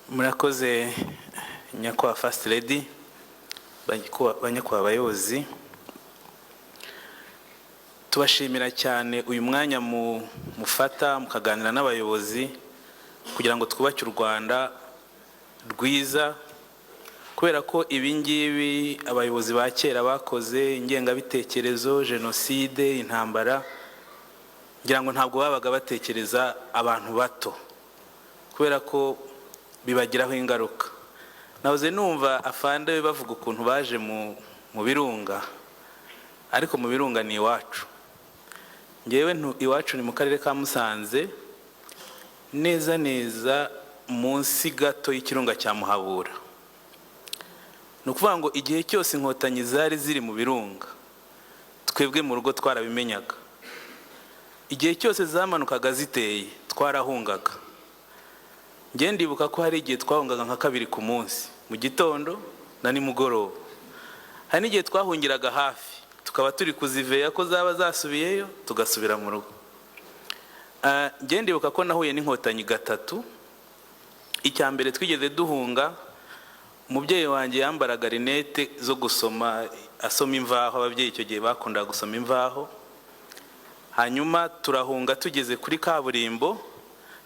Murakoze nyakwa First Lady, banyakwa abayobozi, tubashimira cyane uyu mwanya mufata mukaganira n'abayobozi kugira ngo twubake u Rwanda rwiza, kubera ko ibingibi abayobozi ba kera bakoze ingengabitekerezo, jenoside, intambara, ngira ngo ntabwo babaga batekereza abantu bato, kubera ko bibagiraho ingaruka. Nahoze numva afande bavuga ukuntu baje mu birunga, ariko mu birunga ni iwacu. Ngewe iwacu ni mu karere ka Musanze, neza neza munsi gato y'ikirunga cya Muhabura. Ni ukuvuga ngo igihe cyose inkotanyi zari ziri mu birunga, twebwe mu rugo twarabimenyaga. Igihe cyose zamanukaga ziteye twarahungaga. Nge ndibuka ko hari igihe twahungaga nka 2 ku munsi, mu gitondo na nimugoroba. Hari n'igihe twahungiraga hafi, tukaba turi kuziveya ko zaba zasubiyeyo tugasubira mu rugo. Nge ndibuka ko nahuye n'inkotanyi 3. Icya mbere twigeze duhunga, umubyeyi wanjye yambaraga rinete zo gusoma, asoma imvaho. Ababyeyi icyo gihe bakundaga gusoma imvaho. Hanyuma turahunga tugeze kuri kaburimbo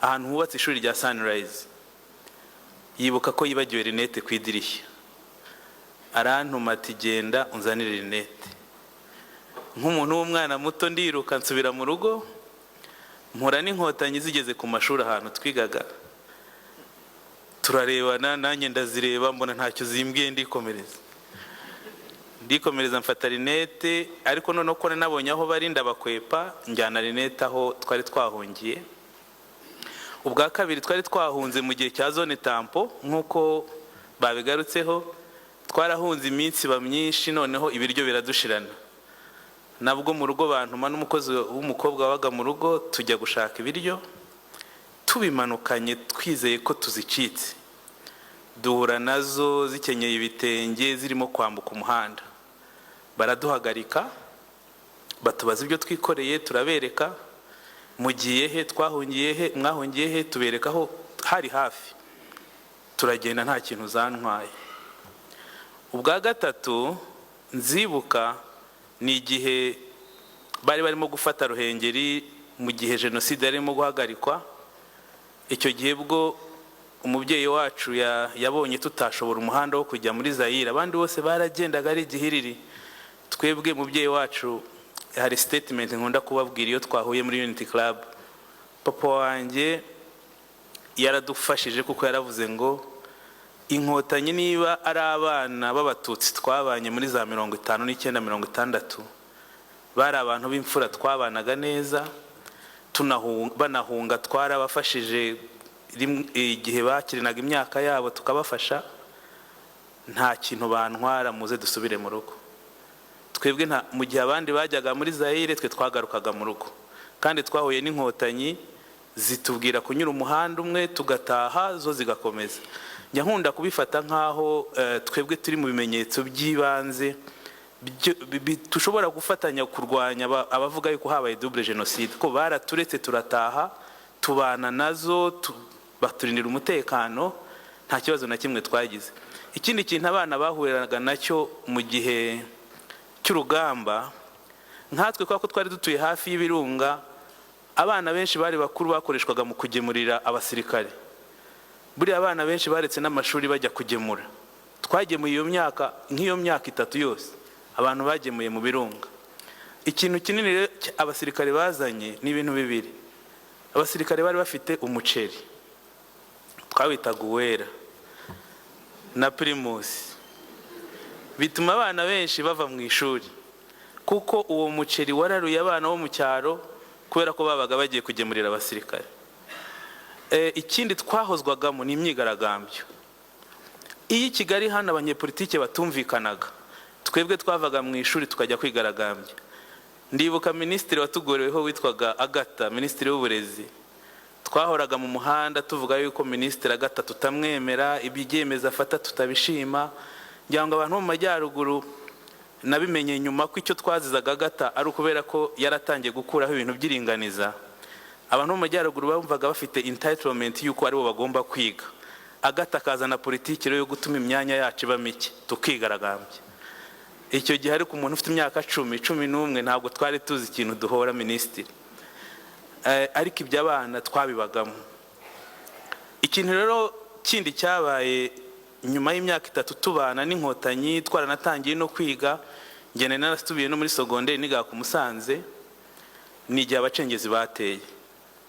ahantu hubatse ishuri rya Sunrise. Yibuka ko yibagiwe rinete ku idirishya, arantuma ati genda unzanire rinete. Nk'umuntu w'umwana muto ndiruka nsubira mu rugo, mpura n'inkotanyi zigeze ku mashuri ahantu twigaga. Turarebana, nanjye ndazireba, mbona ntacyo zimbwiye, ndikomereza mfata rinete, ariko noneho ko nabonye aho bari ndabakwepa, njyana rinete aho twari twahungiye. Ubwa kabiri twari twahunze mu gihe cya zone tampo, nk'uko babigarutseho, twarahunze iminsi myinshi, noneho ibiryo biradushirana. Nabwo mu rugo bantuma n'umukozi w'umukobwa wabaga mu rugo, tujya gushaka ibiryo, tubimanukanye twizeye ko tuzicitse. Duhura nazo zikenyeye ibitenge zirimo kwambuka umuhanda. Baraduhagarika, batubaza ibyo twikoreye, turabereka. Mugiye he, twahungiye he, mwahungiye he, tubereka aho hari hafi. Turagenda nta kintu zantwaye. Ubwa gatatu nzibuka ni igihe bari barimo gufata Ruhengeri, mu gihe jenoside yarimo guhagarikwa. Icyo gihe bwo umubyeyi wacu yabonye tutashobora umuhanda wo kujya muri Zaire, abandi bose baragendaga ari igihiriri. Twebwe mubyeyi wacu, hari statement nkunda kubabwira iyo twahuye muri Unity Club. Papa wanjye yaradufashije kuko yaravuze ngo inkotanyi niba ari abana b'abatutsi twabanye muri za 59 60, bari abantu b'imfura twabanaga neza, banahunga twarabafashije igihe bakirinaga imyaka yabo tukabafasha. Nta kintu bantwara, muze dusubire mu rugo. Twebwe mu gihe abandi bajyaga muri Zaire, twe twagarukaga mu rugo, kandi twahuye n'inkotanyi zitubwira kunyura umuhanda umwe tugataha, zo zigakomeza. Njya nkunda kubifata nkaho twebwe turi mu bimenyetso by'ibanze tushobora gufatanya kurwanya abavuga yuko habaye double genocide, ko baraturetse turataha, tubana nazo, baturindira umutekano, nta kibazo na kimwe twagize. Ikindi kintu abana bahuriraga nacyo mu gihe cy'urugamba, nkatwe kwa ko twari dutuye hafi y'ibirunga, abana benshi bari bakuru bakoreshwaga mu kugemurira abasirikare. Buri abana benshi baretse n'amashuri bajya kugemura. Twagemuye iyo myaka, nk'iyo myaka 3 yose abantu bagemuye mu birunga. Ikintu kinini abasirikare bazanye ni ibintu bibiri. Abasirikare bari bafite umuceri, twawitaga uwera na Primus. Bituma abana benshi bava mu ishuri, kuko uwo muceri wararuye abana bo mu cyaro kubera ko babaga bagiye kugemurira abasirikare. Ikindi twahozwagamo ni imyigaragambyo. Iyi Kigali hano abanyepolitike batumvikanaga, twebwe twavaga mu ishuri tukajya kwigaragambya. Ndibuka minisitiri watugoreweho witwaga Agata, minisitiri w'uburezi. Twahoraga mu muhanda tuvuga yuko minisitiri Agata tutamwemera, ibyemeza afata tutabishima. Ngira ngo abantu mu majyaruguru nabimenye nyuma ko icyo twazizaga Agata ari ukubera ko yaratangiye gukuraho ibintu by'iringaniza. Abantu mu majyaruguru bumvaga bafite entitlement yuko ari bo bagomba kwiga. agatakaza na politiki yo gutuma imyanya yacu iba mike tukigaragambye. Icyo gihe ariko umuntu ufite imyaka 11 ntabwo twari tuzi ikintu duhora minisitiri, ariko iby'abana twabibagamo. Ikintu rero kindi cyabaye nyuma y'imyaka 3 tubana n'inkotanyi, twaranatangiye no kwiga, ngene narasubiye no muri secondaire niga ku Musanze, ni igihe abacengezi bateye.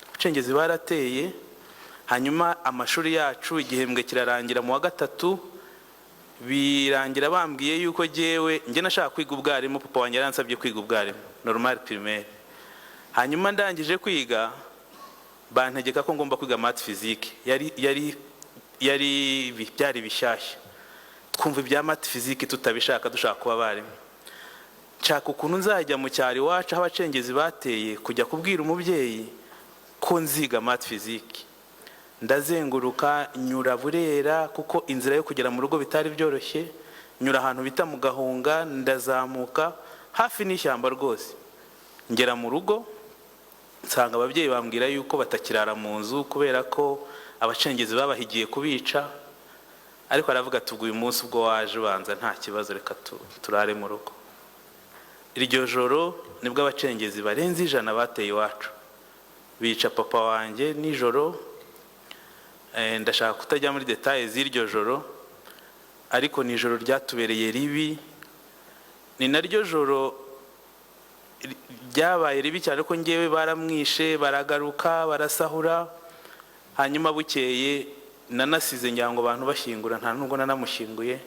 Abacengezi barateye, hanyuma amashuri yacu igihembwe kirarangira mu wa 3, birangira bambwiye yuko jewe nge nashaka kwiga ubwarimu, papa wanjye yaransabye kwiga ubwarimu normal primaire. Hanyuma ndangije kwiga bantegeka ko ngomba kwiga math physique, byari bishyashya. Twumva ibya math physique tutabishaka, dushaka kuba barimu. Nshaka ukuntu nzajya mu cyari wacu aho abacengezi bateye kujya kubwira umubyeyi ko nziga math physique. Ndazenguruka nyura Burera kuko inzira yo kugera mu rugo bitari byoroshye, nyura ahantu bita mu Gahunga, ndazamuka hafi n'ishyamba rwose. Ngera mu rugo nsanga ababyeyi bambwira yuko batakirara mu nzu kubera ko abacengezi babahigiye kubica, ariko aravuga ati uyu munsi ubwo waje ubanza nta kibazo, reka turare mu rugo. Iryo joro nibwo abacengezi barenze 100 bateye iwacu, bica papa wanjye nijoro. Ndashaka kutajya muri details z'iryo joro, ariko ni ijoro ryatubereye ribi. Ni naryo joro ryabaye ribi cyane ko ngewe baramwishe, baragaruka barasahura. Hanyuma bukeye nanasize ngira ngo abantu bashyingura, nta nubwo nanamushyinguye,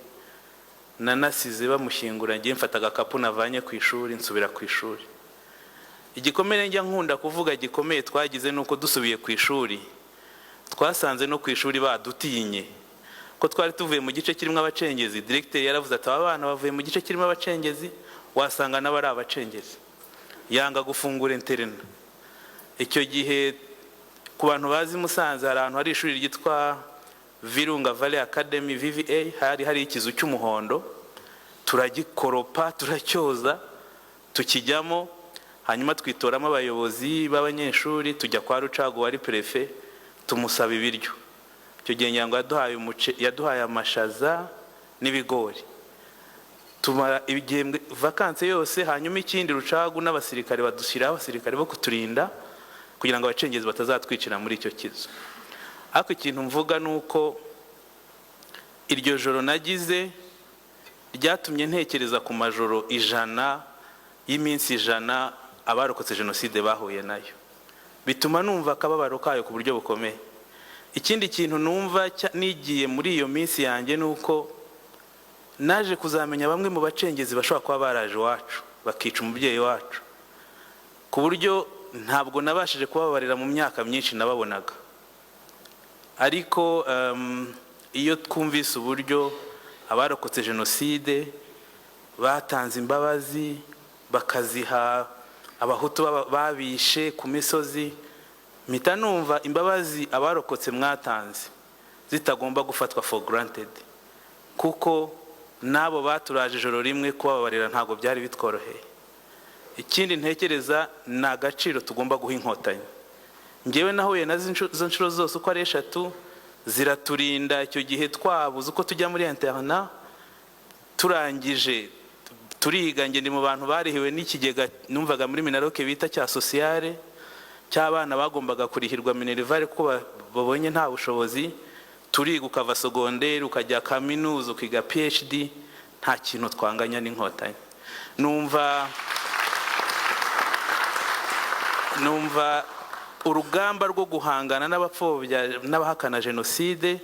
nanasize bamushyingura. Ngiye mfata agakapu navanye ku ishuri nsubira ku ishuri. Igikomere njya nkunda kuvuga gikomeye twagize nuko dusubiye ku ishuri twasanze no ku ishuri badutinye ko twari tuvuye mu gice kirimo abacengezi. Directeur yaravuze ati abana bavuye mu gice kirimo abacengezi, wasanga n'abari abacengezi. Yanga gufungura interena. Icyo gihe ku bantu bazi Musanze hari ahantu hari ishuri ryitwa Virunga Valley Academy VVA, hari ikizu cy'umuhondo, turagikoropa turacyoza tukijyamo. Hanyuma twitoramo abayobozi b'abanyeshuri, tujya kwa Rucago wari prefet tumusaba ibiryo. Icyo gihe nyango yaduhaye amashaza n'ibigori. Tumara ibigembwe vacances yose. Hanyuma ikindi Rucago n'abasirikare badushyiraho abasirikare bo kuturinda kugira ngo abacengezi batazatwicira muri icyo kizu. Ariko ikintu mvuga nuko iryo joro nagize ryatumye ntekereza ku majoro 100 y'iminsi 100 abarokotse jenoside bahuye nayo, bituma numva akababaro kayo ku buryo bukomeye. Ikindi kintu numva nigiye muri iyo minsi yanjye nuko naje kuzamenya bamwe mu bacengezi bashobora kuba baraje iwacu bakica umubyeyi wacu, ku buryo ntabwo nabashije kubabarira mu myaka myinshi nababonaga. Ariko iyo twumvise uburyo abarokotse jenoside batanze imbabazi bakaziha abahutu babishe ku misozi, mpita numva imbabazi abarokotse mwatanze zitagomba gufatwa for granted, kuko nabo baturaje ijoro rimwe kubabarira ntabwo byari bitworoheye. Ikindi ntekereza ni agaciro tugomba guha inkotanyi. Ngewe nahuye nazo nshuro zose uko ari 3 ziraturinda. Icyo gihe twabuze uko tujya muri interna, turangije turiga. Nge ndi mu bantu barihiwe n'ikigega numvaga muri Minaroke bita cya sociale cy'abana bagombaga kurihirwa Minerval kuko babonye nta bushobozi. Turiga ukava secondaire ukajya kaminuza ukiga PhD, nta kintu twanganya n'inkotanyi. Numva urugamba rwo guhangana n'abapfobya n'abahakana jenoside,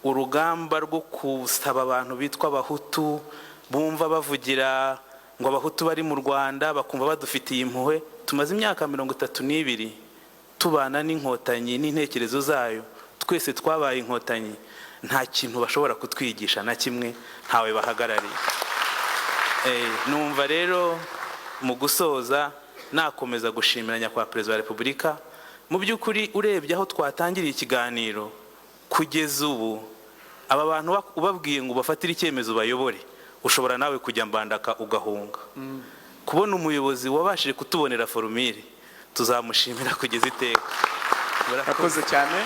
urugamba rwo kusaba abantu bitwa abahutu bumva bavugira ngo abahutu bari mu Rwanda bakumva badufitiye impuhwe. Tumaze imyaka 32 tubana n'inkotanyi n'intekerezo zayo, twese twabaye inkotanyi. Nta kintu bashobora kutwigisha na kimwe, ntawe bahagarariye. Numva rero mu gusoza nakomeza gushimira nyakwa Perezida wa Repubulika. Mu by'ukuri urebye aho twatangiriye ikiganiro kugeza ubu, aba bantu ubabwiye ngo bafatire icyemezo bayobore, ushobora nawe kujya mbandaka ugahunga. Kubona umuyobozi wabashije kutubonera formule, tuzamushimira kugeza iteka. Murakoze cyane.